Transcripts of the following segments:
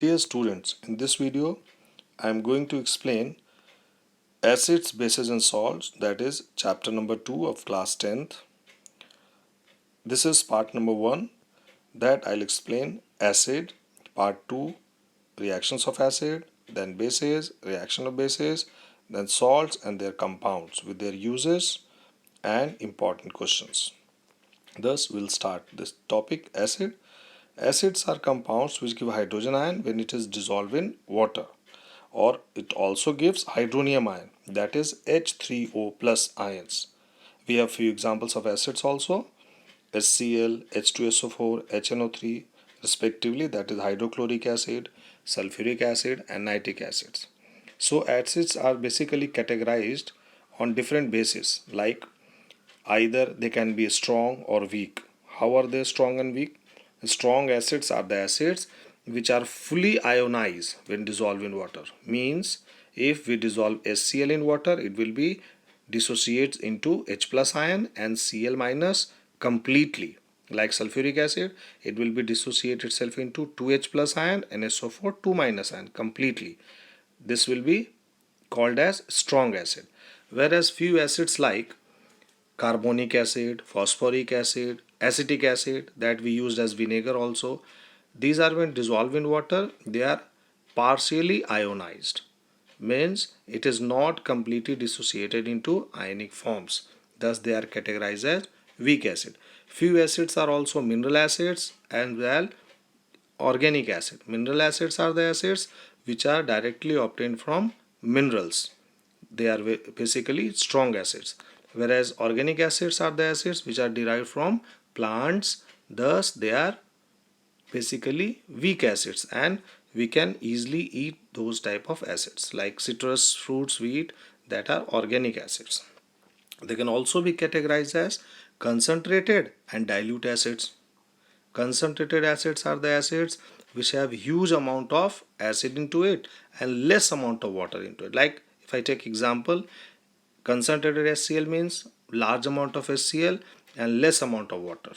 Dear students, in this video I am going to explain acids, bases and salts, that is chapter number 2 of class 10th. This is part number 1 that I'll explain acid, part 2 reactions of acid, then bases, reaction of bases, then salts and their compounds with their uses and important questions. Thus we'll start this topic acid. Acids are compounds which give hydrogen ion when it is dissolved in water, or it also gives hydronium ion, that is H3O plus ions. We have few examples of acids also: HCl, H2SO4, HNO3 respectively, that is hydrochloric acid, sulfuric acid and nitric acids. So acids are basically categorized on different bases, like either they can be strong or weak. How are they strong and weak? Strong acids are the acids which are fully ionized when dissolved in water. Means if we dissolve HCl in water, it will be dissociates into H plus ion and Cl minus completely. Like sulfuric acid, it will be dissociate itself into 2H plus ion and SO4 2 minus ion completely. This will be called as strong acid. Whereas few acids like carbonic acid, phosphoric acid, acetic acid that we used as vinegar also, these are when dissolved in water, they are partially ionized. Means it is not completely dissociated into ionic forms. Thus they are categorized as weak acid. Few acids are also mineral acids and well organic acid. Mineral acids are the acids which are directly obtained from minerals. They are basically strong acids, whereas organic acids are the acids which are derived from plants. Thus they are basically weak acids, and we can easily eat those type of acids like citrus fruits we eat, that are organic acids. They can also be categorized as concentrated and dilute acids. Concentrated acids are the acids which have huge amount of acid into it and less amount of water into it. Like if I take example, concentrated HCl means large amount of HCl and less amount of water.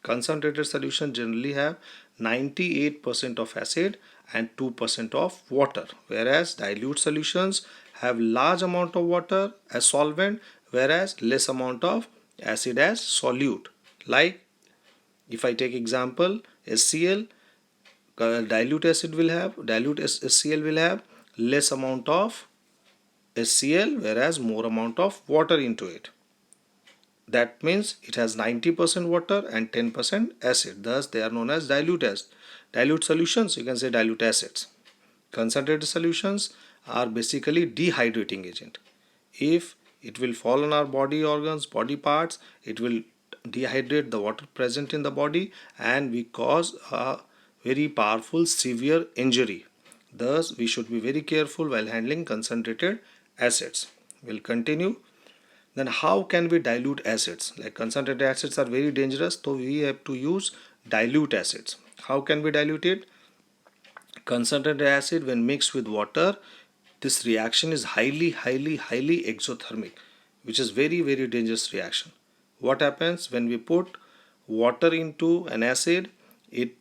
Concentrated solutions generally have 98% of acid and 2% of water, whereas dilute solutions have large amount of water as solvent, whereas less amount of acid as solute. Like if I take example HCl, dilute HCl will have less amount of HCl, whereas more amount of water into it. That means it has 90% water and 10% acid. Thus they are known as dilute solutions. You can say dilute acids. Concentrated solutions are basically dehydrating agent. If it will fall on our body organs, body parts, it will dehydrate the water present in the body and we cause a very powerful severe injury. Thus we should be very careful while handling concentrated acids. We'll continue. Then how can we dilute acids? Like concentrated acids are very dangerous, so we have to use dilute acids. How can we dilute it? Concentrated acid when mixed with water, this reaction is highly exothermic, which is very dangerous reaction. What happens when we put water into an acid? It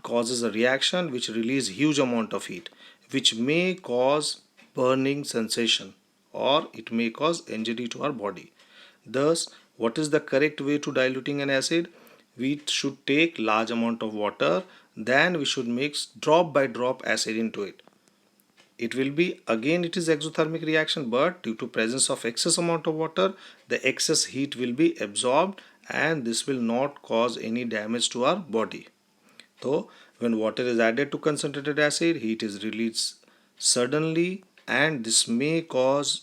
causes a reaction which releases huge amount of heat, which may cause burning sensation or it may cause injury to our body. Thus, what is the correct way to diluting an acid? We should take large amount of water, then we should mix drop by drop acid into it. It will be, again it is exothermic reaction, but due to presence of excess amount of water, the excess heat will be absorbed and this will not cause any damage to our body. So when water is added to concentrated acid, heat is released suddenly and this may cause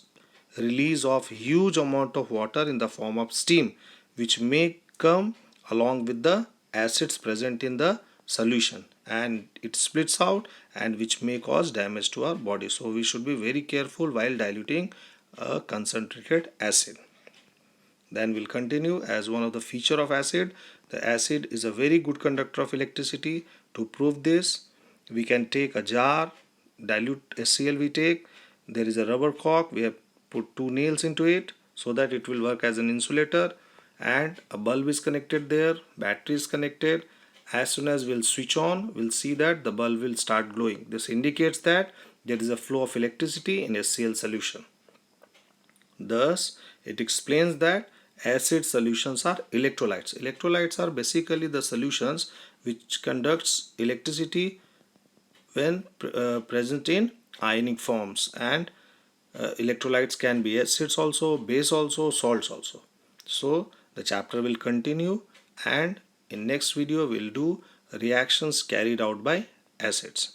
release of huge amount of water in the form of steam, which may come along with the acids present in the solution and it splits out and which may cause damage to our body. So we should be very careful while diluting a concentrated acid. Then we'll continue. As one of the feature of acid, the acid is a very good conductor of electricity. To prove this, we can take a jar, dilute HCl we take, there is a rubber cork, we have put two nails into it so that it will work as an insulator, and a bulb is connected there, battery is connected, As soon as we'll switch on, we'll see that the bulb will start glowing. This indicates that there is a flow of electricity in HCl solution. Thus, it explains that acid solutions are electrolytes. Electrolytes are basically the solutions which conducts electricity when present in ionic forms, and electrolytes can be acids also, base also, salts also. So the chapter will continue, and in next video we'll do reactions carried out by acids.